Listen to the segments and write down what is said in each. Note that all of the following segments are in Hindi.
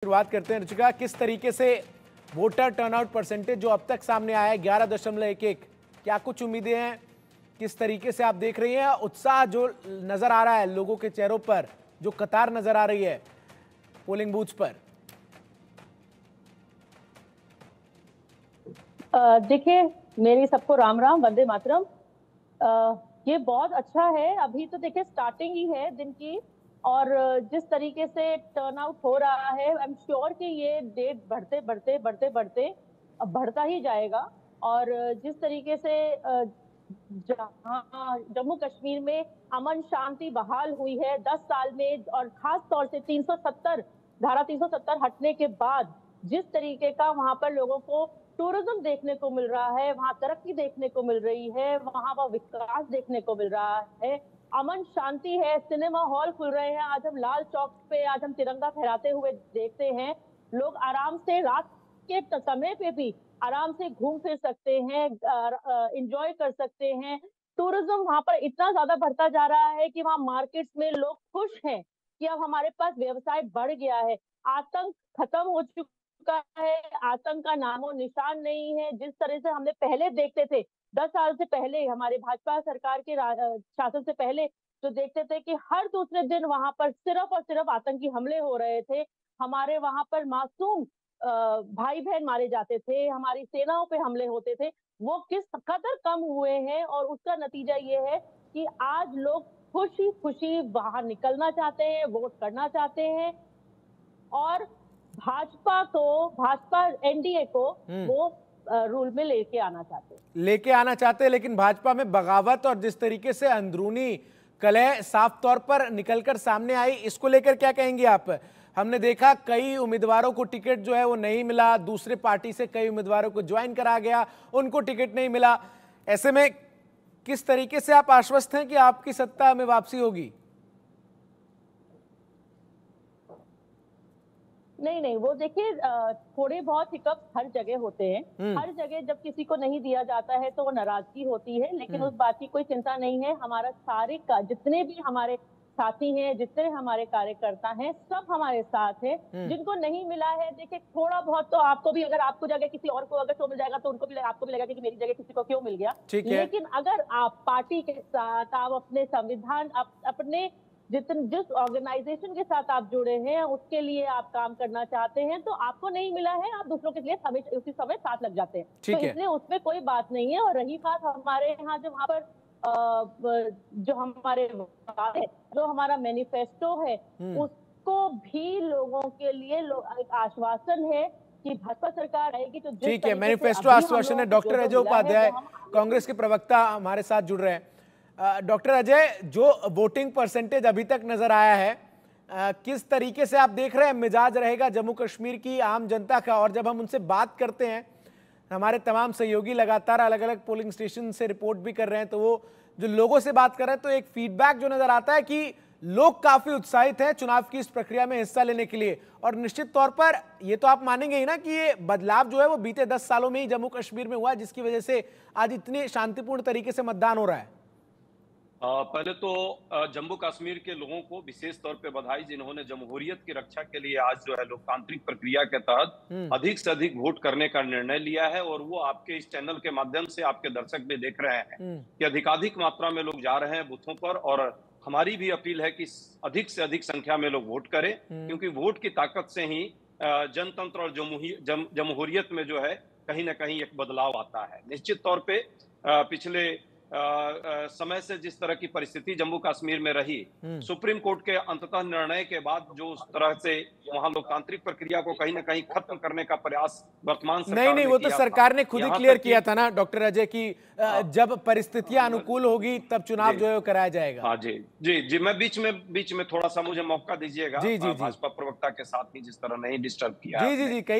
शुरुआत करते हैं रुचिका, किस तरीके से वोटर टर्नआउट परसेंटेज जो अब तक सामने आया है 11.11, क्या कुछ उम्मीदें हैं? किस तरीके से आप देख रही हैं उत्साह जो नजर आ रहा है लोगों के चेहरों पर, जो कतार नजर आ रही है पोलिंग बूथ्स पर? देखिए, मेरी सबको राम राम, वंदे मातरम। ये बहुत अच्छा है। अभी तो देखिए स्टार्टिंग ही है दिन की, और जिस तरीके से टर्नआउट हो रहा है, आई एम श्योर कि ये डेट बढ़ते बढ़ते बढ़ते बढ़ते अब बढ़ता ही जाएगा। और जिस तरीके से जहाँ जम्मू कश्मीर में अमन शांति बहाल हुई है 10 साल में, और खास तौर से 370 धारा 370 हटने के बाद जिस तरीके का वहां पर लोगों को टूरिज्म देखने को मिल रहा है, वहां तरक्की देखने को मिल रही है, वहां पर विकास देखने को मिल रहा है, अमन शांति है, सिनेमा हॉल खुल रहे हैं। आज हम लाल चौक पे आज हम तिरंगा फहराते हुए देखते हैं। लोग आराम से रात के समय पे भी आराम से घूम फिर सकते हैं, एंजॉय कर सकते हैं। टूरिज्म वहां पर इतना ज्यादा बढ़ता जा रहा है कि वहां मार्केट्स में लोग खुश हैं कि अब हमारे पास व्यवसाय बढ़ गया है। आतंक खत्म हो चुका है, आतंक का नामो निशान नहीं है। जिस तरह से हमने पहले देखते थे 10 साल से पहले, हमारे भाजपा सरकार के शासन से पहले, जो देखते थे कि हर दूसरे दिन वहां पर सिर्फ और सिर्फ आतंकी हमले हो रहे थे, हमारे वहां पर मासूम भाई बहन मारे जाते थे, हमारी सेनाओं पे हमले होते थे, वो किस कदर कम हुए हैं। और उसका नतीजा ये है कि आज लोग खुशी खुशी बाहर निकलना चाहते हैं, वोट करना चाहते हैं, और भाजपा एनडीए को वो रूल में लेके आना चाहते हैं। लेकिन भाजपा में बगावत और जिस तरीके से अंदरूनी कलह साफ तौर पर निकलकर सामने आई, इसको लेकर क्या कहेंगे आप? हमने देखा कई उम्मीदवारों को टिकट जो है वो नहीं मिला, दूसरे पार्टी से कई उम्मीदवारों को ज्वाइन करा गया, उनको टिकट नहीं मिला। ऐसे में किस तरीके से आप आश्वस्त हैं कि आपकी सत्ता में वापसी होगी? नहीं, वो देखिए, थोड़े बहुत हिकअप्स हर जगह होते हैं। हर जगह जब किसी को नहीं दिया जाता है तो वो नाराजगी होती है, लेकिन उस बात की कोई चिंता नहीं है। हमारा जितने भी हमारे साथी हैं, जितने हमारे कार्यकर्ता हैं, सब हमारे साथ हैं। जिनको नहीं मिला है, देखिए थोड़ा बहुत तो आपको भी, अगर आपको जगह किसी और को अगर शो मिल जाएगा तो उनको भी आपको भी लगेगा कि मेरी जगह किसी को क्यों मिल गया। लेकिन अगर आप पार्टी के साथ, आप अपने संविधान, अपने जिस ऑर्गेनाइजेशन के साथ आप जुड़े हैं, उसके लिए आप काम करना चाहते हैं, तो आपको नहीं मिला है, आप दूसरों के लिए उसी समय साथ लग जाते हैं। तो इसलिए उसमें कोई बात नहीं है। और रही बात हमारे यहाँ जो वहां पर जो हमारे जो हमारा मैनिफेस्टो है, उसको भी लोगों के लिए एक आश्वासन है कि भाजपा सरकार आएगी तो ठीक है, मैनिफेस्टो आश्वासन है। डॉक्टर अजय उपाध्याय, कांग्रेस के प्रवक्ता, हमारे साथ जुड़ रहे हैं। डॉक्टर अजय, जो वोटिंग परसेंटेज अभी तक नजर आया है, किस तरीके से आप देख रहे हैं मिजाज रहेगा जम्मू कश्मीर की आम जनता का? और जब हम उनसे बात करते हैं, हमारे तमाम सहयोगी लगातार अलग अलग पोलिंग स्टेशन से रिपोर्ट भी कर रहे हैं, तो वो जो लोगों से बात कर रहे हैं, तो एक फीडबैक जो नजर आता है कि लोग काफी उत्साहित हैं चुनाव की इस प्रक्रिया में हिस्सा लेने के लिए। और निश्चित तौर पर ये तो आप मानेंगे ही ना कि ये बदलाव जो है वो बीते 10 सालों में ही जम्मू कश्मीर में हुआ, जिसकी वजह से आज इतनी शांतिपूर्ण तरीके से मतदान हो रहा है। पहले तो जम्मू कश्मीर के लोगों को विशेष तौर पे बधाई, जिन्होंने जमहूरियत की रक्षा के लिए आज जो है लोकतांत्रिक प्रक्रिया के तहत अधिक से अधिक वोट करने का निर्णय लिया है। और वो आपके इस चैनल के माध्यम से आपके दर्शक भी देख रहे हैं कि अधिकाधिक मात्रा में लोग जा रहे हैं बूथों पर। और हमारी भी अपील है कि अधिक से अधिक संख्या में लोग वोट करें, क्योंकि वोट की ताकत से ही जनतंत्र और जमहूरियत में जो है कहीं ना कहीं एक बदलाव आता है। निश्चित तौर पे पिछले समय से जिस तरह की परिस्थिति जम्मू कश्मीर में रही, सुप्रीम कोर्ट के अंततः निर्णय के बाद जो उस तरह से वहां लोकतांत्रिक प्रक्रिया को कहीं ना कहीं खत्म करने का प्रयास वर्तमान सरकार नहीं, वो तो सरकार ने खुद ही क्लियर किया था ना डॉक्टर अजय की जब परिस्थितियां अनुकूल होगी तब चुनाव जो है कराया जाएगा। हाँ जी, मैं बीच में थोड़ा सा मुझे मौका दीजिएगा। भाजपा प्रवक्ता के साथ ही जिस तरह नहीं डिस्टर्ब किया,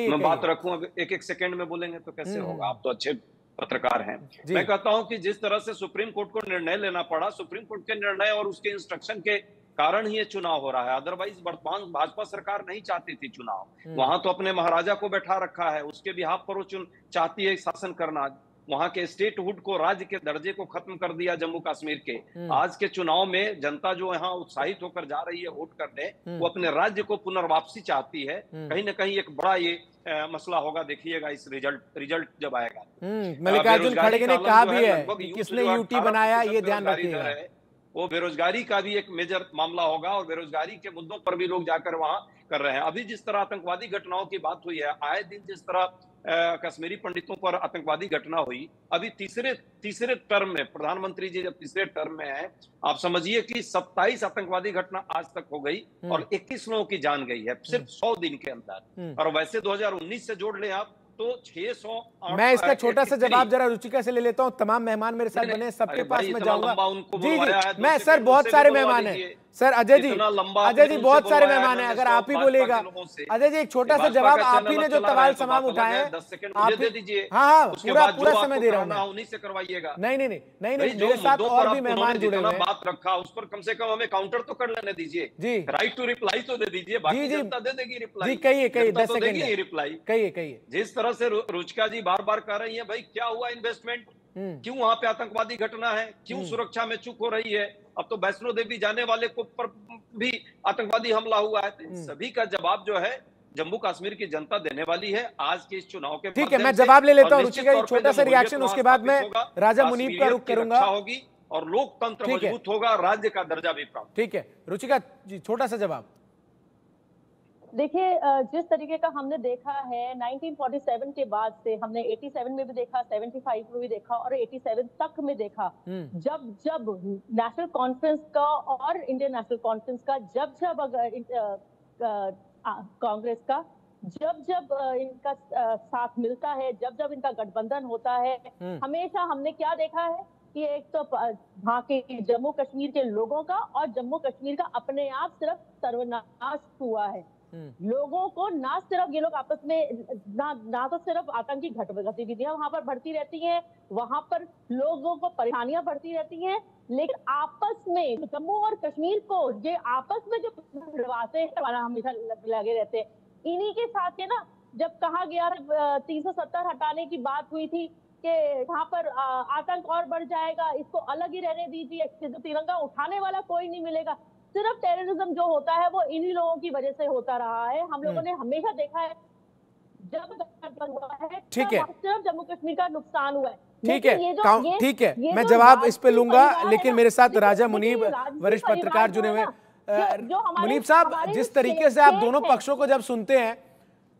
मैं बात रखूं, एक सेकंड में बोलेंगे तो कैसे होगा? आप तो अच्छे पत्रकार हैं। मैं कहता हूं कि जिस तरह से सुप्रीम कोर्ट को निर्णय लेना पड़ा, सुप्रीम कोर्ट के निर्णय और उसके इंस्ट्रक्शन के कारण ही ये चुनाव हो रहा है। अदरवाइज वर्तमान भाजपा सरकार नहीं चाहती थी चुनाव। वहां तो अपने महाराजा को बैठा रखा है, उसके बिहाफ पर वो चाहती है शासन करना। वहां के स्टेटहुड को, राज्य के दर्जे को खत्म कर दिया जम्मू कश्मीर के। आज के चुनाव में जनता जो यहाँ उत्साहित होकर जा रही है वोट करने, वो अपने राज्य को पुनर्वापसी चाहती है। कहीं ना कहीं एक बड़ा ये मसला होगा, देखिएगा इस रिजल्ट जब आएगा। मल्लिकार्जुन खड़गे ने कहा भी है कि किसने यूटी बनाया, ये ध्यान रखिएगा। वो बेरोजगारी का भी एक मेजर मामला होगा और बेरोजगारी के मुद्दों पर भी लोग जाकर वहां कर रहे हैं। अभी जिस तरह आतंकवादी घटनाओं की बात हुई है, आए दिन जिस तरह कश्मीरी पंडितों पर आतंकवादी घटना हुई, अभी तीसरे टर्म में प्रधानमंत्री जी जब तीसरे टर्म में है, आप समझिए कि 27 आतंकवादी घटना आज तक हो गई और 21 लोगों की जान गई है सिर्फ 100 दिन के अंदर। और वैसे 2019 से जोड़ लें आप तो 600। मैं इसका छोटा सा जवाब जरा रुचिका से ले लेता हूं। तमाम मेहमान मेरे साथ बने, सबके पास मैं जाऊंगा। जी जी, मैं सर बहुत सारे मेहमान हैं सर। अजय जी बहुत सारे मेहमान हैं, अगर आप ही बोलेगा। अजय जी एक छोटा सा जवाब, आप ही ने जो सवाल तमाम उठाए हैं, आप दीजिए। हाँ, पूरा समय दे रहा हूँ, उन्हीं से करवाइएगा। नहीं, मेरे साथ और भी मेहमान जुड़े हुए हैं। बात रखा उस पर कम से कम हमें काउंटर तो कर लेने दीजिए जी, राइट टू रिप्लाई तो दे दीजिए। बाकी जनता दे देगी रिप्लाई। कहिए 10 सेकंड रिप्लाई। कहिए। जिस तरह से रुचिका जी बार बार कह रही है, भाई क्या हुआ इन्वेस्टमेंट, क्यों वहां पे आतंकवादी घटना है, क्यों सुरक्षा में चूक हो रही है, अब तो वैष्णो देवी जाने वाले को पर भी आतंकवादी हमला हुआ है। तो सभी का जवाब जो है जम्मू कश्मीर की जनता देने वाली है आज के इस चुनाव के। ठीक है, मैं जवाब ले लेता हूं रुचिका जी, छोटा सा रिएक्शन, उसके बाद मैं राजा मुनीब का रुख करूंगा। होगी और लोकतंत्र मजबूत होगा, राज्य का दर्जा भी प्राप्त। ठीक है रुचिका जी, छोटा सा जवाब। देखिए, जिस तरीके का हमने देखा है 1947 के बाद से, हमने 87 में भी देखा, 75 में भी देखा और 87 तक में देखा, जब नेशनल कॉन्फ्रेंस का और इंडियन नेशनल कॉन्फ्रेंस का जब कांग्रेस का जब इनका साथ मिलता है, जब इनका गठबंधन होता है, हमेशा हमने क्या देखा है कि एक तो वहाँ के जम्मू कश्मीर के लोगों का और जम्मू कश्मीर का अपने आप सिर्फ सर्वनाश हुआ है। लोगों को ना सिर्फ ये लोग आपस में ना तो सिर्फ आतंकी गतिविधियां वहां पर बढ़ती रहती हैं, वहां पर लोगों को परेशानियां बढ़ती रहती हैं, लेकिन आपस में जम्मू और कश्मीर को ये आपस में जो भिड़वाते हैं हमेशा लगे रहते हैं। इन्हीं के साथ है ना, जब कहा गया 370 हटाने की बात हुई थी कि यहाँ पर आतंक और बढ़ जाएगा, इसको अलग ही रहने दीजिए, तिरंगा उठाने वाला कोई नहीं मिलेगा। सिर्फ टेररिज्म जो होता है वो इन्हीं लोगों की वजह से होता रहा है। हम लोगों ने हमेशा देखा है जब हुआ है, ठीक है, सिर्फ जम्मू कश्मीर का नुकसान हुआ है। ठीक है, मैं जवाब इस पे लूंगा, लेकिन मेरे साथ राजा मुनीब वरिष्ठ पत्रकार जुड़े हुए। मुनीब साहब, जिस तरीके से आप दोनों पक्षों को जब सुनते हैं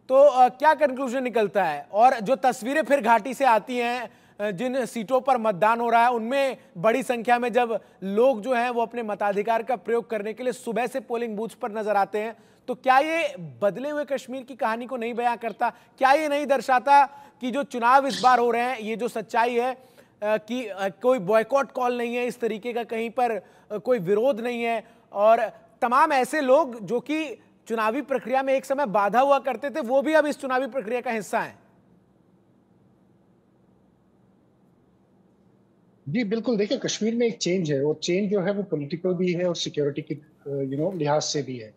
तो क्या कंक्लूजन निकलता है, और जो तस्वीरें फिर घाटी से आती हैं, जिन सीटों पर मतदान हो रहा है उनमें बड़ी संख्या में जब लोग जो हैं वो अपने मताधिकार का प्रयोग करने के लिए सुबह से पोलिंग बूथ पर नजर आते हैं, तो क्या ये बदले हुए कश्मीर की कहानी को नहीं बयां करता? क्या ये नहीं दर्शाता कि जो चुनाव इस बार हो रहे हैं, ये जो सच्चाई है कि कोई बॉयकॉट कॉल नहीं है, इस तरीके का कहीं पर कोई विरोध नहीं है, और तमाम ऐसे लोग जो कि चुनावी प्रक्रिया में एक समय बाधा हुआ करते थे वो भी अब इस चुनावी प्रक्रिया का हिस्सा है? जी बिल्कुल, देखिए कश्मीर में एक चेंज है, और चेंज जो है वो पॉलिटिकल भी है और सिक्योरिटी की लिहाज से भी है।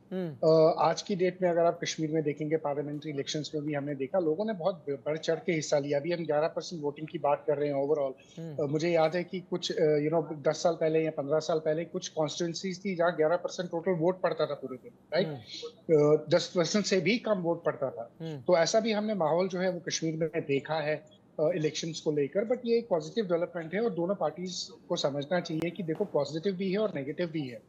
आज की डेट में अगर आप कश्मीर में देखेंगे, पार्लियामेंट्री इलेक्शंस में भी हमने देखा लोगों ने बहुत बढ़ चढ़ के हिस्सा लिया। अभी हम 11% वोटिंग की बात कर रहे हैं ओवरऑल। मुझे याद है कि कुछ 10 साल पहले या 15 साल पहले कुछ कॉन्स्टिट्यूंसीज थी जहाँ 11% टोटल वोट पड़ता था पूरे दिन, राइट। 10% से भी कम वोट पड़ता था। तो ऐसा भी हमने माहौल जो है वो कश्मीर में देखा है इलेक्शंस को लेकर। बट ये एक पॉजिटिव डेवलपमेंट है और दोनों पार्टीज को समझना चाहिए कि देखो पॉजिटिव भी है और नेगेटिव भी है।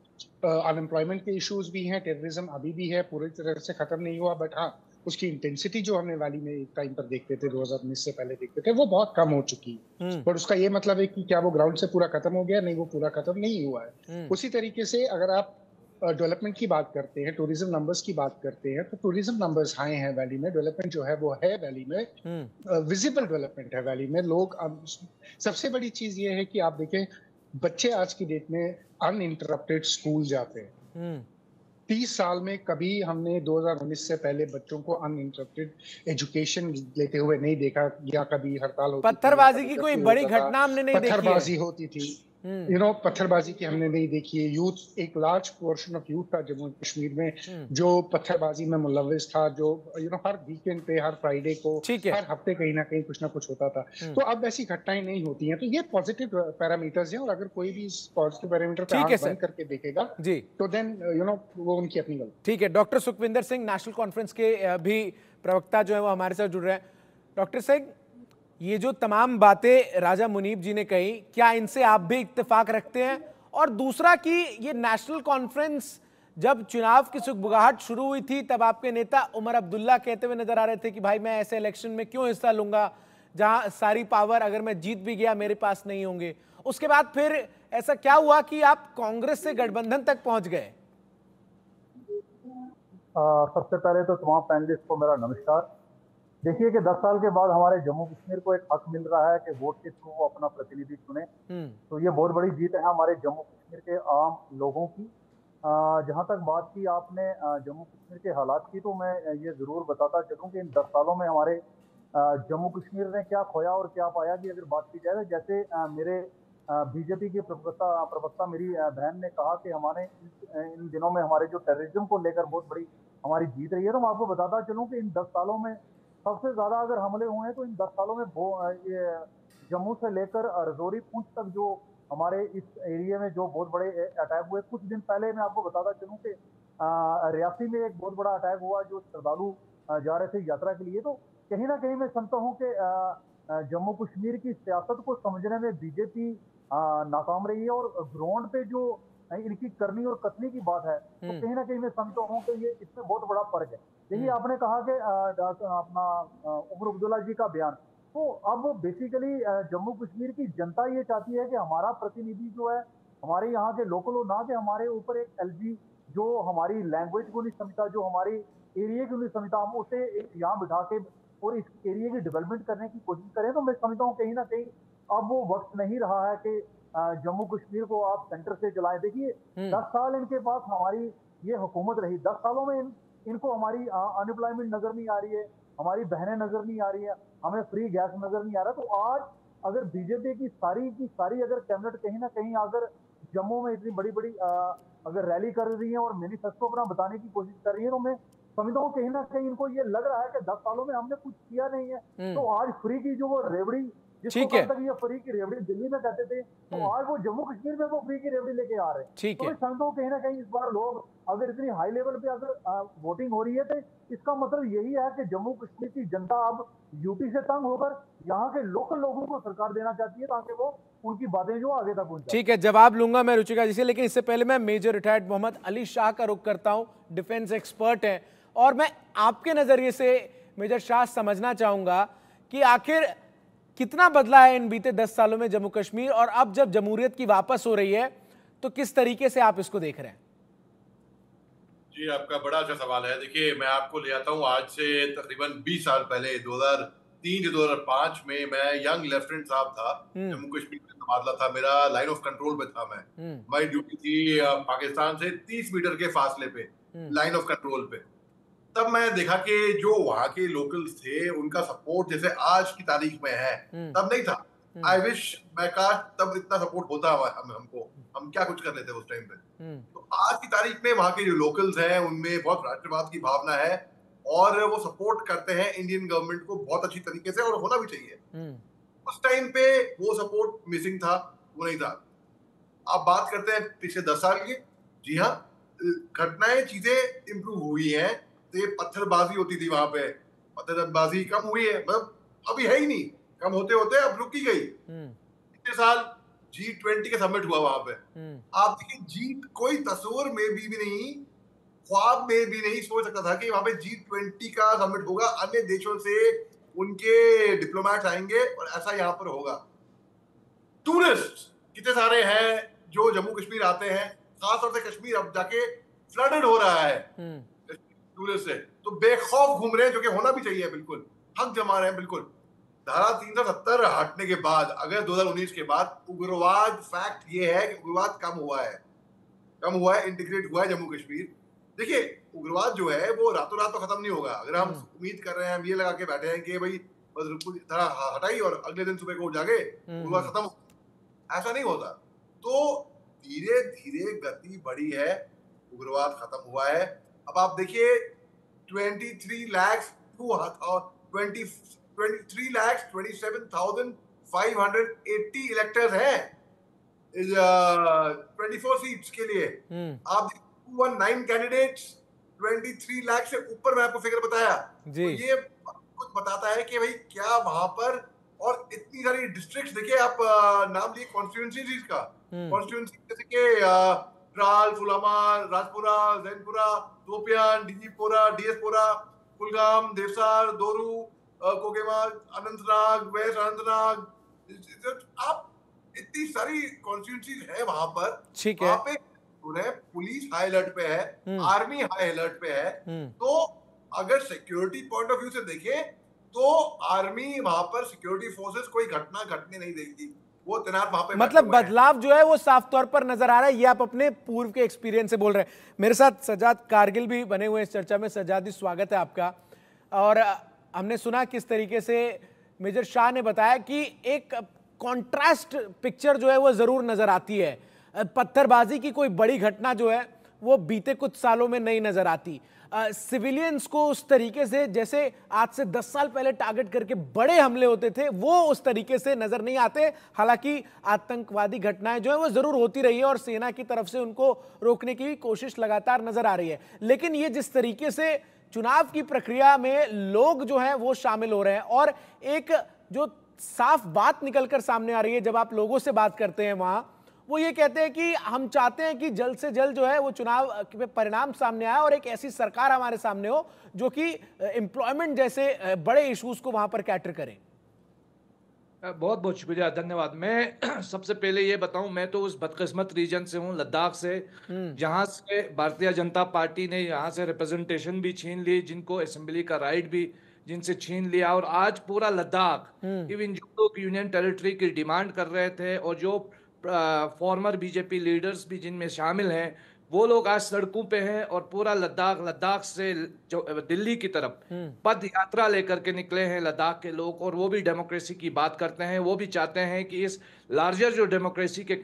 अनएम्प्लॉयमेंट के इश्यूज भी हैं, टेररिज्म अभी भी है, पूरी तरह से खत्म नहीं हुआ, बट हाँ उसकी इंटेंसिटी जो हमने वैली में एक टाइम पर देखते थे, 2019 से पहले देखते थे, वो बहुत कम हो चुकी है। पर उसका ये मतलब है कि क्या वो ग्राउंड से पूरा खत्म हो गया? नहीं, वो पूरा खत्म नहीं हुआ है। उसी तरीके से अगर आप डेवलपमेंट की बात करते हैं, टूरिज्म नंबर्स की बात करते हैं, तो टूरिज्म नंबर्स हाई हैं वैली में। डेवलपमेंट जो है वो है वैली में, विजिबल डेवलपमेंट है वैली में। लोग सबसे बड़ी चीज ये है कि आप देखें बच्चे आज की डेट में अनइंटरप्टेड स्कूल जाते हैं। 30 साल में कभी हमने 2019 से पहले बच्चों को अनइंटरप्टेड एजुकेशन लेते हुए नहीं देखा, या कभी हड़ताल होती, पत्थरबाजी की कोई बड़ी घटना हमने नहीं देखी, पत्थरबाजी होती थी। पत्थरबाजी की हमने नहीं देखी है। यूथ, एक लार्ज पोर्शन ऑफ यूथ था जम्मू कश्मीर में जो पत्थरबाजी में मुलविस था, जो हर वीकेंड पे, हर फ्राइडे को, हर हफ्ते कहीं ना कहीं कुछ ना कुछ होता था। तो अब ऐसी घटनाएं नहीं होती हैं। तो ये पॉजिटिव पैरामीटर्स हैं, और अगर कोई भी इस पॉजिटिव पैरामीटर पे आंख बंद करके देखेगा जी, तो देन वो उनकी अपनी गलती। ठीक है। Doctor Sukhwinder Singh, national conference के भी प्रवक्ता जो है वो हमारे साथ जुड़ रहे हैं। डॉक्टर सिंह, ये जो तमाम बातें राजा मुनीब जी ने कही, क्या इनसे आप भी इत्तेफाक रखते हैं? और दूसरा कि ये नेशनल कॉन्फ्रेंस जब चुनाव की सुगबुगाहट शुरू हुई थी, तब आपके नेता उमर अब्दुल्ला कहते हुए नजर आ रहे थे कि भाई मैं ऐसे इलेक्शन में क्यों हिस्सा लूंगा जहां सारी पावर अगर मैं जीत भी गया मेरे पास नहीं होंगे। उसके बाद फिर ऐसा क्या हुआ कि आप कांग्रेस से गठबंधन तक पहुंच गए? सबसे पहले तो तमाम पैनलिस्ट को मेरा नमस्कार। देखिए कि 10 साल के बाद हमारे जम्मू कश्मीर को एक हक मिल रहा है कि वोट के थ्रू वो अपना प्रतिनिधि चुने। तो ये बहुत बड़ी जीत है हमारे जम्मू कश्मीर के आम लोगों की। जहां तक बात की आपने जम्मू कश्मीर के हालात की, तो मैं ये जरूर बताता चलूं कि इन 10 सालों में हमारे जम्मू कश्मीर ने क्या खोया और क्या पाया की अगर बात की जाए, जैसे मेरे बीजेपी के प्रवक्ता मेरी बहन ने कहा कि हमारे इन दिनों में हमारे जो टेररिज्म को लेकर बहुत बड़ी हमारी जीत रही है। तो मैं आपको बताता चलूं कि इन 10 सालों में सबसे ज्यादा अगर हमले हुए हैं तो इन 10 सालों में जम्मू से लेकर रजौरी पुंछ तक जो हमारे इस एरिया में जो बहुत बड़े अटैक हुए। कुछ दिन पहले मैं आपको बताता चलूं कि रियासी में एक बहुत बड़ा अटैक हुआ जो श्रद्धालु जा रहे थे यात्रा के लिए। तो कहीं ना कहीं मैं समझता हूँ कि जम्मू कश्मीर की सियासत को समझने में बीजेपी नाकाम रही है, और ग्राउंड पे जो इनकी करनी और कथनी की बात है, तो कहीं ना कहीं मैं समझता हूँ कि ये इसमें बहुत बड़ा फर्क है। देखिए आपने कहा कि अपना उमर अब्दुल्ला जी का बयान, तो अब बेसिकली जम्मू कश्मीर की जनता ये चाहती है कि हमारा प्रतिनिधि जो है हमारे यहाँ के लोकल हो, ना कि हमारे ऊपर एक एलजी जो हमारी लैंग्वेज को नहीं समझता, जो हमारी एरिया को नहीं समझता, हम उसे यहाँ बिठा के और इस एरिया की डेवलपमेंट करने की कोशिश करें। तो मैं समझता हूँ कहीं ना कहीं अब वो वक्त नहीं रहा है कि जम्मू कश्मीर को आप सेंटर से चलाएं। देखिए 10 साल इनके पास हमारी ये हुकूमत रही, 10 सालों में इनको हमारी अनएम्प्लॉयमेंट नजर नहीं आ रही है, हमारी बहनें नजर नहीं आ रही है, हमें फ्री गैस नजर नहीं आ रहा। तो आज अगर बीजेपी की सारी अगर कैबिनेट कहीं ना कहीं अगर जम्मू में इतनी बड़ी बड़ी अगर रैली कर रही है और मैनिफेस्टो अपना बताने की कोशिश कर रही है, तो मैं समझता हूँ कहीं ना कहीं इनको ये लग रहा है कि 10 सालों में हमने कुछ किया नहीं है। तो आज फ्री की जो वो रेवड़ी, जिसको कल तक ये फ्री की रेवड़ी दिल्ली में कहते थे, तो आज वो जम्मू कश्मीर में वो फ्री की रेवड़ी लेके आ रहे हैं। तो मैं समझता हूँ कहीं ना कहीं इस बार लोग अगर इतनी हाई लेवल पे अगर वोटिंग हो रही है, तो इसका मतलब यही है कि जम्मू कश्मीर की जनता अब यूपी से तंग होकर यहाँ के लोकल लोगों को सरकार देना चाहती है, ताकि वो उनकी बातें जो आगे तक पहुंचे। ठीक है, जवाब लूंगा मैं रुचिका जी से, लेकिन इससे पहले मैं मेजर रिटायर्ड मोहम्मद अली शाह का रुख करता हूं। डिफेंस एक्सपर्ट है, और मैं आपके नजरिए से मेजर शाह समझना चाहूंगा कि आखिर कितना बदला है इन बीते 10 सालों में जम्मू कश्मीर, और अब जब जमहूरियत की वापस हो रही है तो किस तरीके से आप इसको देख रहे हैं? जी, आपका बड़ा अच्छा सवाल है। देखिए मैं आपको ले आता हूँ आज से तकरीबन 20 साल पहले 2003 से 2005 में मैं यंग लेफ्टिनेंट साहब था, जम्मू कश्मीर में तबादला था मेरा, लाइन ऑफ कंट्रोल पे था मैं। हमारी ड्यूटी थी पाकिस्तान से 30 मीटर के फासले पे, लाइन ऑफ कंट्रोल पे। तब मैं देखा कि जो वहाँ के लोकल्स थे उनका सपोर्ट जैसे आज की तारीख में है तब नहीं था। आई विश मैं काश तब इतना सपोर्ट होता हमको, हम क्या कुछ कर लेते उस टाइम पे। तो आज की तारीख में वहाँ के जो लोकल्स हैं उनमें बहुत राष्ट्रवाद की भावना है, और वो सपोर्ट करते हैं इंडियन गवर्नमेंट को बहुत अच्छी तरीके से, और होना भी चाहिए। उस टाइम पे वो सपोर्ट मिसिंग था, वो नहीं था। आप बात करते हैं पिछले 10 साल की, जी हाँ, घटनाएं चीजें इंप्रूव हुई हैं। तो पत्थरबाजी होती थी वहां पे, पत्थरबाजी कम हुई है, मतलब अभी है ही नहीं, कम होते होते अब रुक ही गई। पिछले साल G20 का समिट हुआ वहां पे, आप देखिए कोई तस्वीर में भी नहीं, ख्वाब में भी नहीं सोच सकता था कि वहां पे G20 का समिट होगा, अन्य देशों से उनके डिप्लोमेट आएंगे और ऐसा यहाँ पर होगा। टूरिस्ट कितने सारे हैं जो जम्मू कश्मीर आते हैं, खासतौर से कश्मीर अब जाके फ्लडेड हो रहा है टूरिस्ट से, तो बेखौफ घूम रहे हैं, जो कि होना भी चाहिए, बिल्कुल हक जमा रहे हैं। बिल्कुल धारा 370 हटने के बाद, अगस्त 2019 के बाद उग्रवाद, फैक्ट ये है कि उग्रवाद कम हुआ है, इंटीग्रेट हुआ है जम्मू कश्मीर। देखिए उग्रवाद जो है वो रातों रात तो खत्म नहीं होगा। अगर हम उम्मीद कर रहे हैं, हम ये लगा के बैठे हैं कि भाई बस धारा हटाई और अगले दिन सुबह को जागे उग्रवाद खत्म, ऐसा नहीं होता। तो धीरे धीरे गति बढ़ी है, उग्रवाद खत्म हुआ है। अब आप देखिए 23,27,580 इलेक्टर्स हैं 24 सीट्स के लिए। आप 219 कैंडिडेट्स, 23 लाख से ऊपर, मैं आपको फिगर बताया। तो ये कुछ बताता है कि भाई क्या वहां पर, और इतनी सारी डिस्ट्रिक्ट्स देखिए आप, नाम लिए कॉन्स्टिट्यूंसीज का, कॉन्स्टिट्यूंसी जैसे कि ट्राल, फुलामा, राजपुरा, जैनपुरा, शोपियान, डीजीपोरा, डीएसपोरा, कुलगाम, देवसार, दोरू, कोकेमा, अनंतनाग, वेस्ट अनंतनाग, आप इतनी सारी कॉन्स्टिट्यूंसीज है वहां पर। ठीक है, वहां पे पुलिस हाई अलर्ट पे है, आर्मी हाई अलर्ट पे है। तो अगर सिक्योरिटी पॉइंट ऑफ व्यू से देखें तो आर्मी वहां पर, सिक्योरिटी फोर्सेस कोई घटना घटने नहीं देगी, वो तैनात वहां पे। मतलब बदलाव जो है वो साफ तौर पर नजर आ रहा है। ये आप अपने पूर्व के एक्सपीरियंस से बोल रहे हैं। मेरे साथ सज्जाद कारगिल भी बने हुए इस चर्चा में। सज्जाद जी, स्वागत है आपका। और हमने सुना किस तरीके से मेजर शाह ने बताया कि एक कॉन्ट्रास्ट पिक्चर जो है वो जरूर नजर आती है। पत्थरबाजी की कोई बड़ी घटना जो है वो बीते कुछ सालों में नहीं नजर आती। सिविलियंस को उस तरीके से, जैसे आज से 10 साल पहले टारगेट करके बड़े हमले होते थे, वो उस तरीके से नजर नहीं आते। हालांकि आतंकवादी घटनाएं जो है वो जरूर होती रही है और सेना की तरफ से उनको रोकने की कोशिश लगातार नजर आ रही है। लेकिन ये जिस तरीके से चुनाव की प्रक्रिया में लोग जो है वो शामिल हो रहे हैं, और एक जो साफ बात निकलकर सामने आ रही है जब आप लोगों से बात करते हैं वहां, वो ये कहते हैं कि हम चाहते हैं कि जल्द से जल्द जो है वो चुनाव के परिणाम सामने आए और एक ऐसी सरकार हमारे सामने हो जो कि एम्प्लॉयमेंट जैसे बड़े इश्यूज को वहां पर कैटर करे। बहुत बहुत शुक्रिया, धन्यवाद। मैं सबसे पहले ये बताऊं, मैं तो उस बदकिस्मत रीजन से हूं, लद्दाख से, जहां से भारतीय जनता पार्टी ने यहां से रिप्रेजेंटेशन भी छीन ली, जिनको असेंबली का राइट भी जिनसे छीन लिया, और आज पूरा लद्दाख, इवन जो लोग यूनियन टेरिटरी की डिमांड कर रहे थे और जो फॉर्मर बीजेपी लीडर्स भी जिनमें शामिल हैं, वो लोग आज सड़कों पे हैं और पूरा लद्दाख से जो दिल्ली की तरफ पद यात्रा लेकर के निकले हैं लद्दाख के लोग, और वो भी डेमोक्रेसी की बात करते हैं। वो भी चाहते हैं कि इस लार्जर जो डेमोक्रेसी के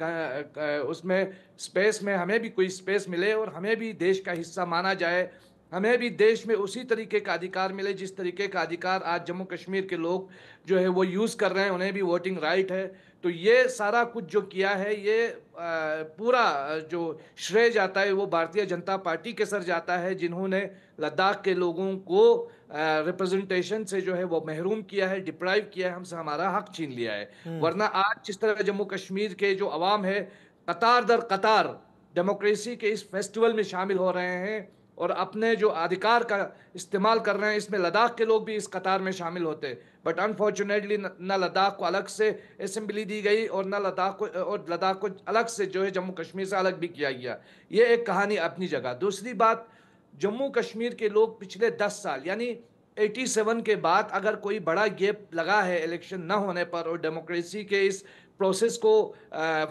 उसमें स्पेस में हमें भी कोई स्पेस मिले और हमें भी देश का हिस्सा माना जाए, हमें भी देश में उसी तरीके का अधिकार मिले जिस तरीके का अधिकार आज जम्मू कश्मीर के लोग जो है वो यूज़ कर रहे हैं, उन्हें भी वोटिंग राइट है। तो ये सारा कुछ जो किया है, ये पूरा जो श्रेय जाता है वो भारतीय जनता पार्टी के सर जाता है, जिन्होंने लद्दाख के लोगों को रिप्रेजेंटेशन से जो है वो महरूम किया है, डिप्राइव किया है, हमसे हमारा हक छीन लिया है। वरना आज जिस तरह जम्मू कश्मीर के जो अवाम है कतार दर कतार डेमोक्रेसी के इस फेस्टिवल में शामिल हो रहे हैं और अपने जो अधिकार का इस्तेमाल कर रहे हैं, इसमें लद्दाख के लोग भी इस कतार में शामिल होते। बट अनफॉर्चुनेटली न लद्दाख को अलग से असेंबली दी गई और न लद्दाख को अलग से जो है जम्मू कश्मीर से अलग भी किया गया। ये एक कहानी अपनी जगह। दूसरी बात, जम्मू कश्मीर के लोग पिछले 10 साल यानी 87 के बाद अगर कोई बड़ा गैप लगा है इलेक्शन न होने पर और डेमोक्रेसी के इस प्रोसेस को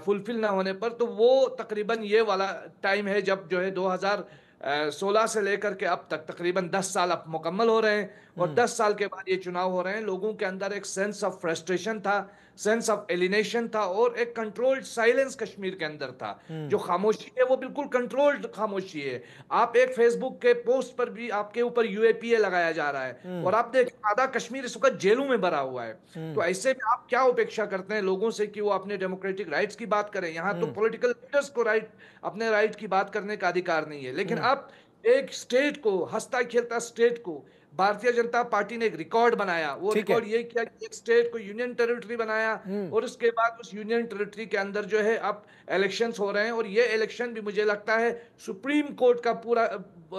फुलफिल ना होने पर, तो वो तकरीबन ये वाला टाइम है जब जो है 2016 से लेकर के अब तक तकरीबन 10 साल अब मुकम्मल हो रहे हैं और 10 साल के बाद ये चुनाव हो रहे हैं। लोगों के अंदर एक सेंस ऑफ फ्रस्ट्रेशन था, सेंस ऑफ एलिनेशन था और एक कंट्रोल्ड साइलेंस कश्मीर के अंदर था। जो खामोशी है वो बिल्कुल कंट्रोल्ड खामोशी है। आप एक फेसबुक के पोस्ट पर भी आपके ऊपर यूएपीए लगाया जा रहा है और आप देखें आधा कश्मीर इस वक्त जेलों में भरा हुआ है। तो ऐसे में आप क्या अपेक्षा करते हैं लोगों से कि वो अपने डेमोक्रेटिक राइट्स की बात करें? यहाँ तो पॉलिटिकल लीडर्स को अपने राइट की बात करने का अधिकार नहीं है। लेकिन अब एक स्टेट को, हंसता खेलता स्टेट को भारतीय जनता पार्टी ने एक रिकॉर्ड बनाया। वो रिकॉर्ड ये किया कि एक स्टेट को यूनियन टेरिटरी बनाया और उसके बाद उस यूनियन टेरिटरी के अंदर जो है अब इलेक्शंस हो रहे हैं और ये इलेक्शन भी मुझे लगता है सुप्रीम कोर्ट का पूरा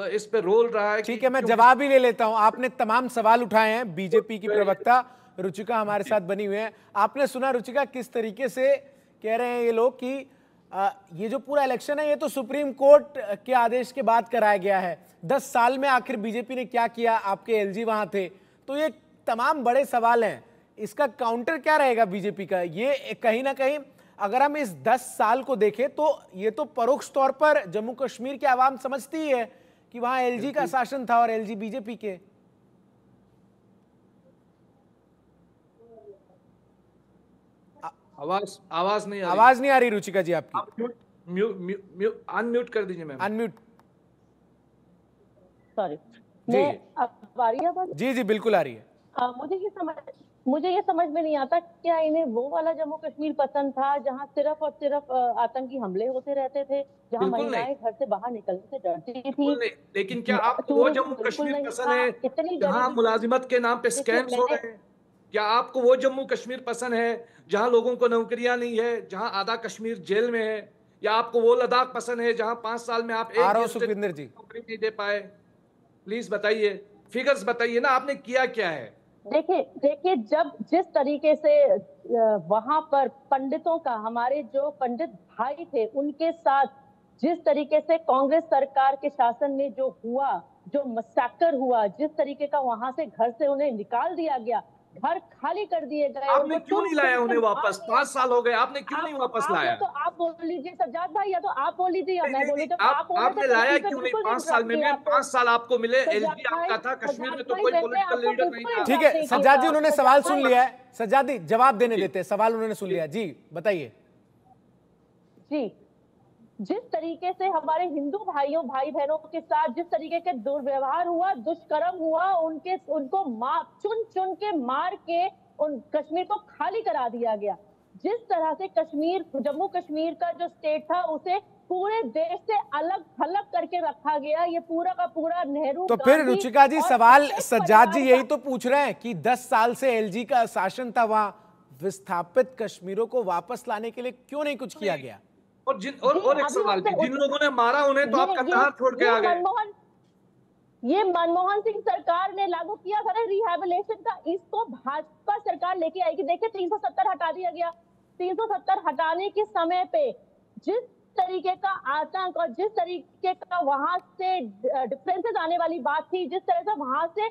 इस पे रोल रहा है। ठीक है, मैं जवाब ही ले लेता हूं। आपने तमाम सवाल उठाए हैं। बीजेपी की प्रवक्ता रुचिका हमारे साथ बनी हुई है। आपने सुना रुचिका किस तरीके से कह रहे हैं ये लोग कि ये जो पूरा इलेक्शन है ये तो सुप्रीम कोर्ट के आदेश के बाद कराया गया है। 10 साल में आखिर बीजेपी ने क्या किया? आपके एलजी वहां थे। तो ये तमाम बड़े सवाल हैं। इसका काउंटर क्या रहेगा बीजेपी का? ये कहीं ना कहीं अगर हम इस 10 साल को देखें तो ये तो परोक्ष तौर पर जम्मू कश्मीर की आवाम समझती ही है कि वहां एलजी का शासन था और एलजी बीजेपी के। आवाज नहीं आ रही। आवाज नहीं आ रही रुचिका जी आपकी। आप अनम्यूट कर दीजिए मैम। अनम्यूट। सॉरी, जी अब आ रही है आवाज? जी जी बिल्कुल आ रही है। मुझे ये समझ में नहीं आता, क्या इन्हें वो वाला जम्मू कश्मीर पसंद था जहाँ सिर्फ और सिर्फ आतंकी हमले होते रहते थे, जहाँ महिलाएं घर से बाहर निकलने से डरती थी? लेकिन क्या आपको वो जम्मू कश्मीर पसंद है जहाँ मुलाजिमत के नाम पे स्कैम्स हो रहे हैं? क्या आपको वो जम्मू कश्मीर पसंद है जहाँ लोगों को नौकरियां नहीं है, जहाँ आधा कश्मीर जेल में है? या आपको वो लद्दाख पसंद है जहाँ 5 साल में आप एक सुखविंदर जी नौकरी नहीं दे पाए? प्लीज बताइए, फिगर्स बताइए ना, आपने किया क्या है? देखिए जब जिस तरीके से वहां पर पंडितों का, हमारे जो पंडित भाई थे उनके साथ जिस तरीके से कांग्रेस सरकार के शासन में जो हुआ, जो मसैकर हुआ, जिस तरीके का वहां से घर से उन्हें निकाल दिया गया, घर खाली कर दिए गए। आपने क्यों नहीं लाया उन्हें वापस? 5 साल हो गए, आपने क्यों नहीं वापस लाया? तो आप बोल लीजिए सज्जाद भाई, या तो आप बोल लीजिए या मैं बोलूं। आपने लाया क्यों नहीं 5 साल में? 5 साल आपको मिले, एलजी आपका था, कश्मीर में तो कोई पॉलिटिकल लीडर नहीं था। ठीक है सज्जाद जी, उन्होंने सवाल सुन लिया है। सज्जाद जी जवाब देने देते हैं, सवाल उन्होंने सुन लिया। जी बताइए। जी, जिस तरीके से हमारे हिंदू भाई बहनों के साथ जिस तरीके के दुर्व्यवहार हुआ, दुष्कर्म हुआ, उनको चुन चुन के मार के उन कश्मीर को खाली करा दिया गया, जिस तरह से जम्मू कश्मीर का जो स्टेट था उसे पूरे देश से अलग थलग करके रखा गया, ये पूरा का पूरा नेहरू। तो फिर रुचिका जी सवाल सज्जाद जी यही तो पूछ रहे हैं कि 10 साल से एलजी का शासन था, वहां विस्थापित कश्मीरों को वापस लाने के लिए क्यों नहीं कुछ किया गया? और एक सवाल भी, जिन लोगों ने मारा उन्हें तो आप कंधार छोड़ के आ गए। ये मनमोहन सिंह सरकार ने लागू किया था रिहैबिलिटेशन का, इसको भाजपा सरकार लेके आएगी। देखिए 370 हटा दिया गया। 370 हटाने के समय पे जिस तरीके का आतंक और जिस तरीके का वहां से डिफरेंसेस आने वाली बात थी, जिस तरह से वहां से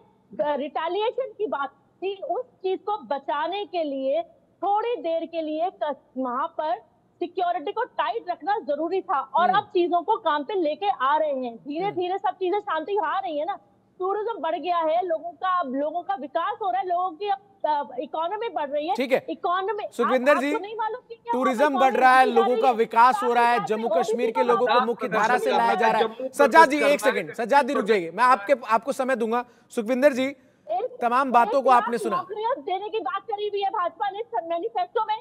रिटेलिएशन की बात थी, उस चीज को बचाने के लिए थोड़ी देर के लिए वहां पर सिक्योरिटी को टाइट रखना जरूरी था। और अब चीजों को काम पे लेके आ रहे हैं, धीरे धीरे सब चीजें शांति आ रही है ना। टूरिज्म बढ़ गया है, लोगों का विकास हो रहा है, लोगों की इकोनॉमी बढ़ रही है। ठीक है इकोनॉमी, सुखविंदर जी, टूरिज्म बढ़ रहा है, लोगों का विकास हो रहा है, जम्मू कश्मीर के लोगों को मुख्य धारा से लाया जा रहा है। सज्जाद जी एक सेकंड, सज्जाद जी रुक जाइए, मैं आपको समय दूंगा। सुखविंदर जी तमाम बातों को आपने सुना, देने की बात करी हुई है भाजपा ने मैनिफेस्टो में।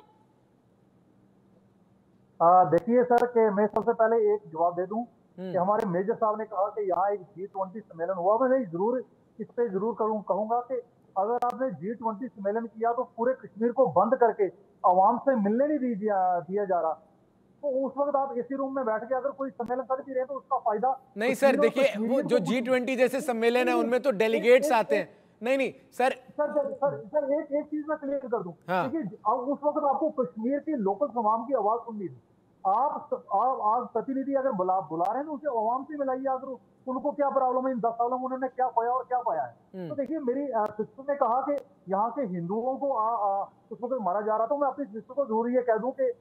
देखिए सर कि मैं सबसे पहले एक जवाब दे दूं कि हमारे मेजर साहब ने कहा कि यहाँ एक G20 सम्मेलन हुआ। मैं जरूर इस पे कहूंगा कि अगर आपने G20 सम्मेलन किया तो पूरे कश्मीर को बंद करके आवाम से मिलने नहीं दिया जा रहा, तो उस वक्त आप इसी रूम में बैठ के अगर कोई सम्मेलन कर भी रहे तो उसका फायदा नहीं। सर देखिए वो जो G20 जैसे सम्मेलन है उनमें तो डेलीगेट्स आते हैं। नहीं सर एक चीज मैं क्लियर कर दूं। देखिए उस वक्त आपको कश्मीर की लोकल समाज की आवाज सुननी थी। आप प्रतिनिधि अगर बुला रहे हैं तो उसे आवाम से मिलाइए, अगर उनको क्या प्रॉब्लम है, इन 10 सालों में उन्होंने क्या खोया और क्या पाया है। तो देखिए मेरी सिस्टर ने कहा कि यहाँ के हिंदुओं को उस वक्त मारा जा रहा था। मैं अपनी सिस्टर को जरूर ये कह दूं कि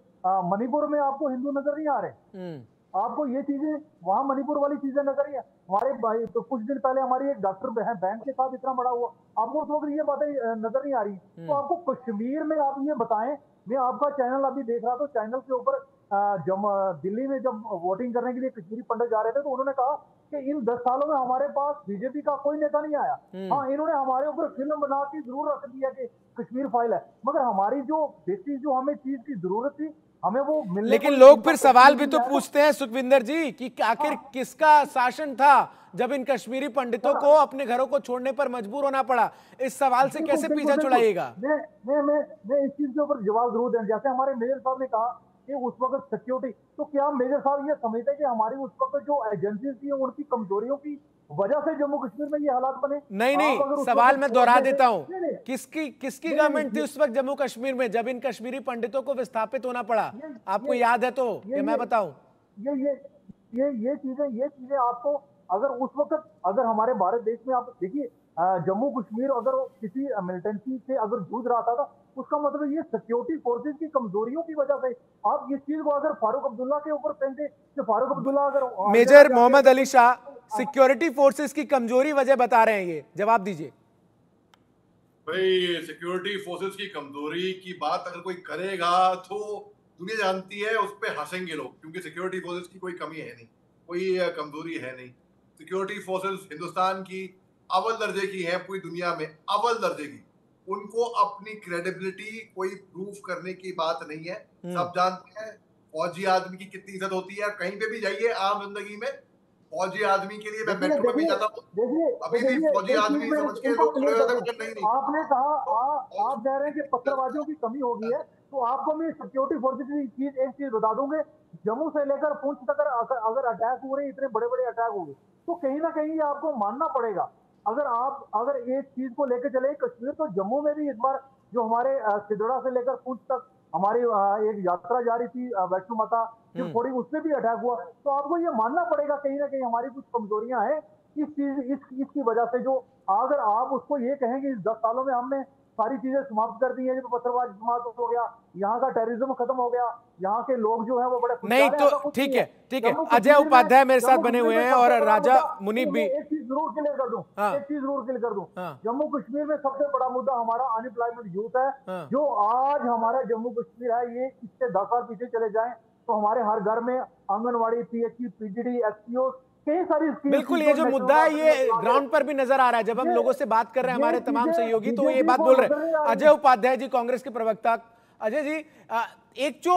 मणिपुर में आपको हिंदू नजर नहीं आ रहे, आपको ये चीजें वहां मणिपुर वाली चीजें नजर नहीं है। हमारे भाई तो कुछ दिन पहले हमारी एक डॉक्टर बहन के साथ इतना बड़ा हुआ, आपको उस वक्त ये बातें नजर नहीं आ रही। तो आपको कश्मीर में आप ये बताएं, मैं आपका चैनल अभी देख रहा था, चैनल के ऊपर दिल्ली में जब वोटिंग करने के लिए कश्मीरी पंडित जा रहे थे तो उन्होंने कहा कि इन 10 सालों में हमारे पास बीजेपी का कोई नेता नहीं आया। हाँ, इन्होंने हमारे ऊपर फिल्म बना के जरूर रख दिया कि कश्मीर फाइल है, मगर हमारी जो बेसिक जो हमें चीज की जरूरत थी हमें वो मिलने। लेकिन लोग फिर सवाल भी तो पूछते हैं सुखविंदर जी कि आखिर किसका शासन था जब इन कश्मीरी पंडितों को अपने घरों को छोड़ने पर मजबूर होना पड़ा? इस सवाल से कैसे पीछा छुड़ाइएगा? मैं इस चीज के ऊपर जवाब जरूर दें। जैसे हमारे मेजर साहब ने कहा कि उस वक्त सिक्योरिटी, तो क्या मेजर साहब ये समझते हैं कि हमारी उस वक्त जो एजेंसीज थी उनकी कमजोरियों की वजह से जम्मू कश्मीर में ये हालात बने? नहीं सवाल मैं दोहरा देता हूं, किसकी गवर्नमेंट थी उस वक्त जम्मू कश्मीर में जब इन कश्मीरी पंडितों को विस्थापित होना पड़ा? आपको याद है तो ये मैं बताऊं। ये चीजें आपको अगर उस वक्त अगर हमारे भारत देश में आप देखिए जम्मू कश्मीर अगर किसी मिलिटेंसी से अगर जूझ रहा था उसका मतलब ये सिक्योरिटी फोर्सेस की कमजोरियों की वजह से। आप इस चीज को अगर फारूक अब्दुल्ला के ऊपर फेंकते कि फारूक अब्दुल्ला अगर major Mohammad Ali Shah security forces की कमजोरी वजह बता रहे हैं, ये जवाब दीजिए। भाई सिक्योरिटी फोर्सेस की कमजोरी की बात अगर कोई करेगा तो दुनिया जानती है, उस पर हंसेंगे लोग, क्योंकि सिक्योरिटी फोर्सेस की कोई कमी है नहीं, कोई कमजोरी है नहीं। सिक्योरिटी फोर्सेस हिंदुस्तान की अव्वल दर्जे की है, पूरी दुनिया में अव्वल दर्जे की। उनको अपनी क्रेडिबिलिटी कोई प्रूफ करने की बात नहीं है। सब जानते हैं फौजी आदमी की कितनी इज्जत होती है। कहीं पे भी जाइए आम जिंदगी में, फौजी आदमी के लिए, मैं मेट्रो में भी जाता हूँ, अभी भी फौजी आदमी समझ के लोग खड़े हो जाते हैं। नहीं, आपने कहा आप कह रहे हैं कि पत्थरबाजियों की कमी हो गई है, तो आपको मैं सिक्योरिटी फोर्सेस की एक चीज बता दूंगे। जम्मू से लेकर पुंछ तक अगर अटैक हो रहे हैं, इतने बड़े बड़े अटैक हो गए, तो कहीं ना कहीं आपको मानना पड़ेगा। अगर एक चीज को लेकर चले कश्मीर, तो जम्मू में भी इस बार जो हमारे सिद्धड़ा से लेकर पुंछ तक हमारी एक यात्रा जारी थी वैष्णो माता थोड़ी, उसमें भी अटैक हुआ। तो आपको ये मानना पड़ेगा कहीं ना कहीं हमारी कुछ कमजोरियां हैं इसकी वजह से। जो अगर आप उसको ये कहें कि इस 10 सालों में हमने सारी चीजें समाप्त कर दी है, जो पत्थरबाजी समाप्त हो गया, यहाँ का टेररिज्म खत्म हो गया, यहाँ के लोग जो है वो बड़े नहीं, तो ठीक है अजय उपाध्याय मेरे साथ बने हुए हैं और राजा मुनीब भी। एक चीज जरूर क्लियर कर दूं, जम्मू कश्मीर में सबसे बड़ा मुद्दा हमारा अनएम्प्लॉयमेंट यूथ है। जो आज हमारा जम्मू कश्मीर है, ये इससे 10 साल पीछे चले जाएं तो हमारे हर घर में आंगनबाड़ी, पीएचई, पीजीडी, एसपीओ, कई सारी बिल्कुल ये जो मुद्दा है ये ग्राउंड पर भी नजर आ रहा है। जब हम लोगों से बात कर रहे हैं, हमारे तमाम सहयोगी तो ये बात बोल रहे हैं। अजय उपाध्याय जी, कांग्रेस के प्रवक्ता। अजय जी, एक जो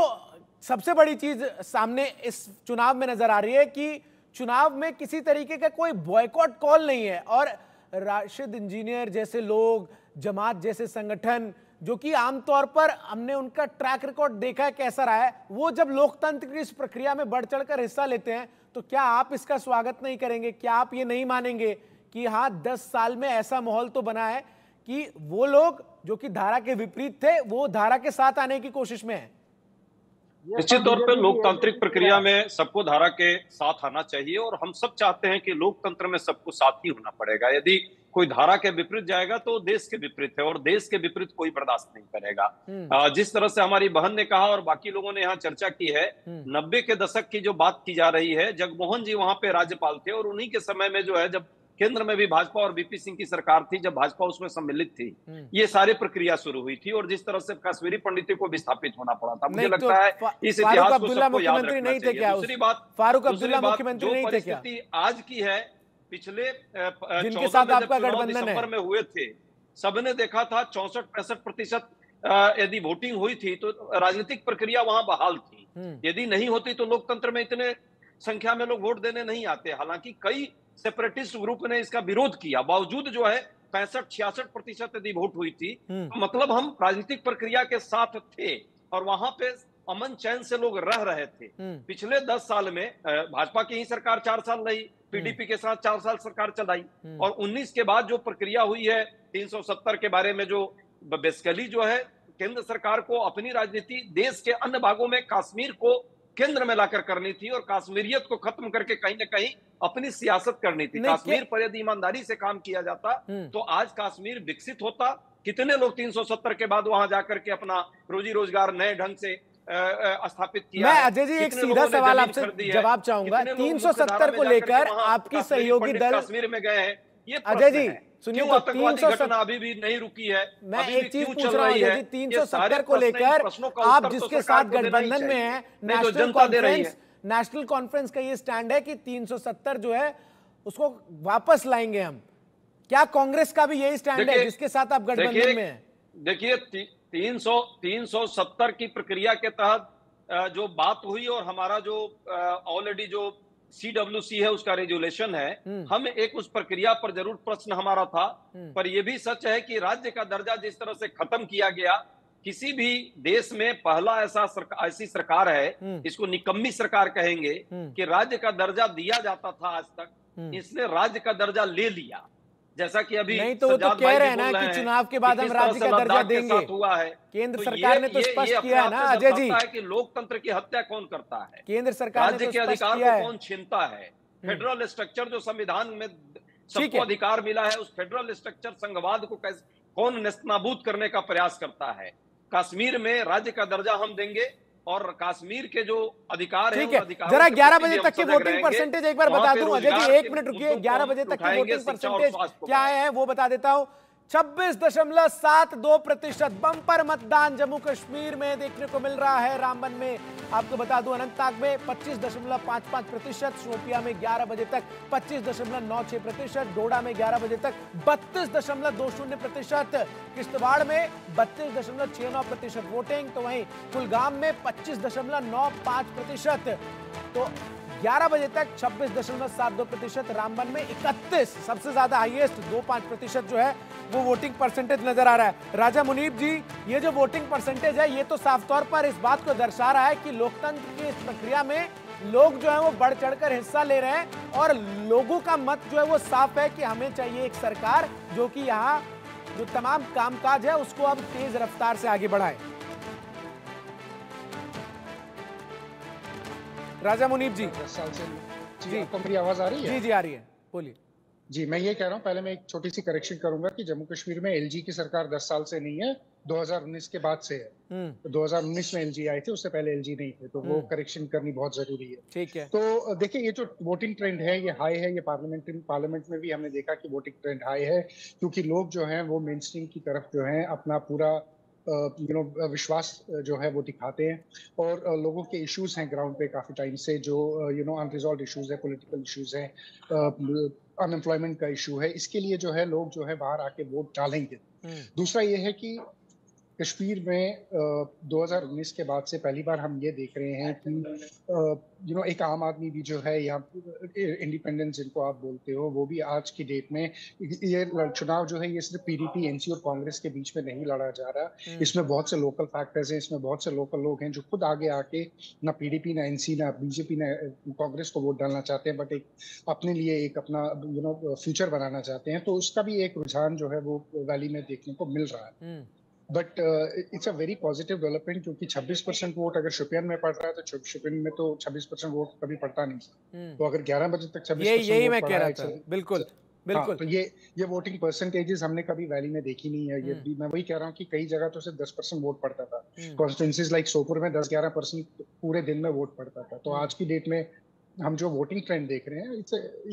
सबसे बड़ी चीज सामने इस चुनाव में नजर आ रही है कि चुनाव में किसी तरीके का कोई बॉयकॉट कॉल नहीं है, और राशिद इंजीनियर जैसे लोग, जमात जैसे संगठन, जो कि आमतौर पर हमने उनका ट्रैक रिकॉर्ड देखा है कैसा रहा है, वो जब लोकतंत्र की इस प्रक्रिया में बढ़ चढ़कर हिस्सा लेते हैं, तो क्या आप इसका स्वागत नहीं करेंगे? क्या आप ये नहीं मानेंगे कि हाँ 10 साल में ऐसा माहौल तो बना है कि वो लोग जो कि धारा के विपरीत थे, वो धारा के साथ आने की कोशिश में है? निश्चित तौर पर लोकतांत्रिक प्रक्रिया में सबको धारा के साथ आना चाहिए, और हम सब चाहते हैं कि लोकतंत्र में सबको साथ ही होना पड़ेगा। यदि कोई धारा के विपरीत जाएगा तो देश के विपरीत है, और देश के विपरीत कोई बर्दाश्त नहीं करेगा। जिस तरह से हमारी बहन ने कहा और बाकी लोगों ने यहाँ चर्चा की है, 90 के दशक की जो बात की जा रही है, जगमोहन जी वहां पे राज्यपाल थे, और उन्हीं के समय में जो है, जब केंद्र में भी भाजपा और बीपी सिंह की सरकार थी, जब भाजपा उसमें सम्मिलित थी, ये सारी प्रक्रिया शुरू हुई थी, और जिस तरह से कश्मीरी पंडितों को विस्थापित होना पड़ा था, मुझे लगता है इस इतिहास को सबको याद रखना चाहिए। दूसरी बात, फारूक अब्दुल्ला मुख्यमंत्री नहीं थे क्या? परिस्थिति आज की है, पिछले जिनके साथ आपका गठबंधन दिसंबर में हुए थे, सबने देखा था 64-65% यदि वोटिंग हुई थी तो राजनीतिक प्रक्रिया वहां बहाल थी। यदि नहीं होती तो लोकतंत्र में इतने संख्या में लोग वोट देने नहीं आते। हालांकि कई सेपरेटिस्ट ग्रुप ने इसका विरोध किया, बावजूद जो है 65-66% यदि वोट हुई थी, तो मतलब हम राजनीतिक प्रक्रिया के साथ थे, और वहां पे अमन चैन से लोग रह रहे थे। पिछले 10 साल में भाजपा की ही सरकार 4 साल रही, पीडीपी के साथ 4 साल सरकार चलाई, और 19 के बाद जो प्रक्रिया हुई है 370 के बारे में, जो बेसिकली जो है केंद्र सरकार को अपनी राजनीति देश के अन्य भागों में कश्मीर को केंद्र में लाकर करनी थी, और कश्मीरियत को खत्म करके कहीं ना कहीं अपनी सियासत करनी थी। कश्मीर पर यदि ईमानदारी से काम किया जाता तो आज कश्मीर विकसित होता। कितने लोग 370 के बाद वहां जाकर के अपना रोजी रोजगार नए ढंग से स्थापित किया। मैं अजय जी एक सीधा सवाल आपसे जवाब चाहूंगा, 370 को लेकर आपकी सहयोगी दल कश्मीर में गए हैं, ये अजय जी सुनिए, तो 370 अभी भी नहीं रुकी है। मैं एक चीज पूछ रहा हूँ अजय जी, 370 को लेकर आप जिसके साथ गठबंधन में हैं, नेशनल कॉन्फ्रेंस का ये स्टैंड है कि 370 जो है उसको वापस लाएंगे हम। क्या कांग्रेस का भी यही स्टैंड है जिसके साथ आप गठबंधन में हैं? देखिए 370 की प्रक्रिया के तहत जो बात हुई, और हमारा जो ऑलरेडी जो CWC है उसका रेजुलेशन है, हम एक उस प्रक्रिया पर जरूर प्रश्न हमारा था। पर यह भी सच है कि राज्य का दर्जा जिस तरह से खत्म किया गया, किसी भी देश में पहला ऐसी सरकार है, इसको निकम्मी सरकार कहेंगे, कि राज्य का दर्जा दिया जाता था आज तक, इसने राज्य का दर्जा ले लिया। जैसा कि अभी नहीं तो वो तो कह रहे हैं ना कि चुनाव के बाद हम राज्य का दर्जा देंगे, हुआ है। केंद्र सरकार ने तो स्पष्ट किया है ना अजय जी कि लोकतंत्र की हत्या कौन करता है, केंद्र सरकार राज्य के अधिकार को कौन छीनता है, फेडरल स्ट्रक्चर जो संविधान में सबको अधिकार मिला है, उस फेडरल स्ट्रक्चर संघवाद को कौन नेस्तनाबूद करने का प्रयास करता है। कश्मीर में राज्य का दर्जा हम देंगे, और कश्मीर के जो अधिकार है, जरा 11 बजे तक की वोटिंग परसेंटेज एक बार बता दूं अजय जी, 1 मिनट रुकिए, 11 बजे तक की वोटिंग परसेंटेज क्या है वो बता देता हूं। 26.72% बम्पर मतदान जम्मू कश्मीर में देखने को मिल रहा है। रामबन में आपको बता दूं, अनंतनाग में 25.55%, शोपियां में 11 बजे तक 25.96%, डोडा में 11 बजे तक 32.20%, किश्तवाड़ में 32.69% वोटिंग, तो वहीं कुलगाम में 25.95%। तो 11 बजे तक 26.72%, रामबन में 31, सबसे ज्यादा हाईएस्ट 25% जो है वो वोटिंग परसेंटेज नजर आ रहा है। राजा मुनीब जी, ये जो वोटिंग परसेंटेज है ये तो साफ तौर पर इस बात को दर्शा रहा है कि लोकतंत्र की इस प्रक्रिया में लोग जो है वो बढ़ चढ़कर हिस्सा ले रहे हैं और लोगों का मत जो है वो साफ है कि हमें चाहिए एक सरकार जो कि यहाँ जो तमाम कामकाज है उसको अब तेज रफ्तार से आगे बढ़ाए। राजा मुनीब जी, 10 साल से जी आपको मेरी आवाज आ रही है? जी आ रही है, बोलिए। जी, मैं ये कह रहा हूँ, पहले मैं एक छोटी सी करेक्शन करूंगा कि जम्मू कश्मीर में एलजी की सरकार 10 साल से नहीं है, 2019 के बाद से है। तो 2019 में एलजी आए थे, उससे पहले एलजी नहीं थे, तो वो करेक्शन करनी बहुत जरूरी है। ठीक है। तो देखिए, ये जो वोटिंग ट्रेंड है ये हाई है, ये पार्लियामेंट में भी हमने देखा कि वोटिंग ट्रेंड हाई है, क्योंकि लोग जो हैं वो मेन स्ट्रीम की तरफ जो है अपना पूरा विश्वास जो है वो दिखाते हैं और लोगों के इश्यूज हैं ग्राउंड पे काफी टाइम से, जो अनरिजॉल्व इश्यूज है, पॉलिटिकल इश्यूज हैं, अनएम्प्लॉयमेंट का इशू है, इसके लिए जो है लोग जो है बाहर आके वोट डालेंगे। दूसरा ये है कि कश्मीर में 2019 के बाद से पहली बार हम ये देख रहे हैं कि एक आम आदमी भी जो है यहाँ इंडिपेंडेंस जिनको आप बोलते हो, वो भी आज की डेट में ये चुनाव जो है ये सिर्फ पीडीपी, एनसी और कांग्रेस के बीच में नहीं लड़ा जा रहा। इसमें बहुत से लोकल फैक्टर्स हैं, इसमें बहुत से लोकल लोग हैं जो खुद आगे आके ना पीडीपी, ना एनसी, ना बीजेपी, ना कांग्रेस को वोट डालना चाहते हैं, बट एक अपने लिए एक अपना फ्यूचर बनाना चाहते हैं। तो उसका भी एक रुझान जो है वो वैली में देखने को मिल रहा है। But it's a very positive development, क्योंकि 26% वोट अगर शोपियान में पड़ रहा है तो शोपियान में तो 26% वोट कभी पड़ता नहीं। तो अगर 11 बजे तक 26% यही मैं कह रहा था। बिल्कुल बिल्कुल। तो ये वोटिंग परसेंटेजेस हमने कभी वैली में देखी नहीं है। ये भी मैं वही कह रहा हूँ कि कई जगह तो सिर्फ 10% वोट पड़ता था। कॉन्स्टिट्यूंसीज लाइक सोपुर में 10-11% पूरे दिन में वोट पड़ता था। तो आज की डेट में हम जो वोटिंग ट्रेंड देख रहे हैं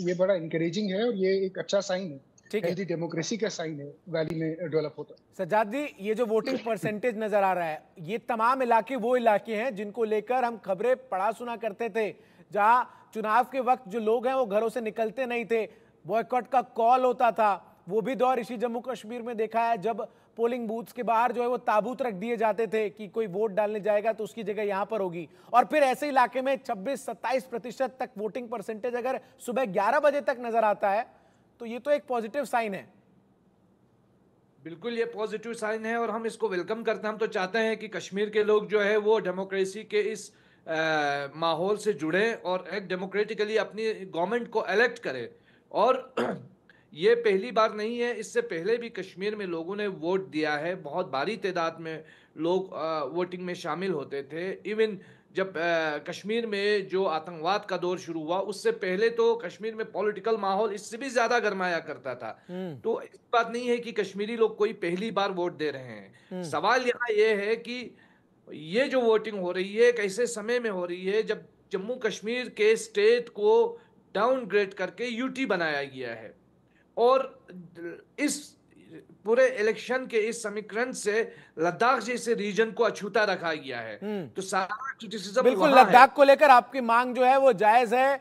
ये बड़ा इंकरेजिंग है और ये एक अच्छा साइन है, हेल्दी डेमोक्रेसी का साइन है वैली में डेवलप होता है। सज्जाद जी, ये जो वोटिंग परसेंटेज नजर आ रहा है, ये तमाम इलाके वो इलाके हैं जिनको लेकर हम खबरें पढ़ा सुना करते थे, जहां चुनाव के वक्त जो लोग हैं वो घरों से निकलते नहीं थे, बॉयकॉट का कॉल होता था। वो भी दौर इसी जम्मू कश्मीर में देखा है, जब पोलिंग बूथ्स के बाहर जो है वो ताबूत रख दिए जाते थे कि कोई वोट डालने जाएगा तो उसकी जगह यहां पर होगी। और फिर ऐसे इलाके में 26-27% तक वोटिंग परसेंटेज अगर सुबह 11 बजे तक नजर आता है तो ये तो एक पॉजिटिव साइन है। बिल्कुल, ये पॉजिटिव साइन है और हम इसको वेलकम करते हैं। हम तो चाहते हैं कि कश्मीर के लोग जो है वो डेमोक्रेसी के इस माहौल से जुड़े और एक डेमोक्रेटिकली अपनी गवर्नमेंट को इलेक्ट करें। और ये पहली बार नहीं है, इससे पहले भी कश्मीर में लोगों ने वोट दिया है। बहुत भारी तादाद में लोग वोटिंग में शामिल होते थे। इवन जब कश्मीर में जो आतंकवाद का दौर शुरू हुआ उससे पहले तो कश्मीर में पॉलिटिकल माहौल इससे भी ज्यादा गरमाया करता था। तो इस बात नहीं है कि कश्मीरी लोग कोई पहली बार वोट दे रहे हैं। सवाल यहाँ ये है कि ये जो वोटिंग हो रही है कैसे समय में हो रही है, जब जम्मू कश्मीर के स्टेट को डाउनग्रेड करके यूटी बनाया गया है और इस पूरे इलेक्शन के इस समीकरण से लद्दाख जैसे रीजन को अछूता रखा गया है। तो सारा क्रिटिसिज्म बिल्कुल लद्दाख को लेकर आपकी मांग जो है वो जायज है।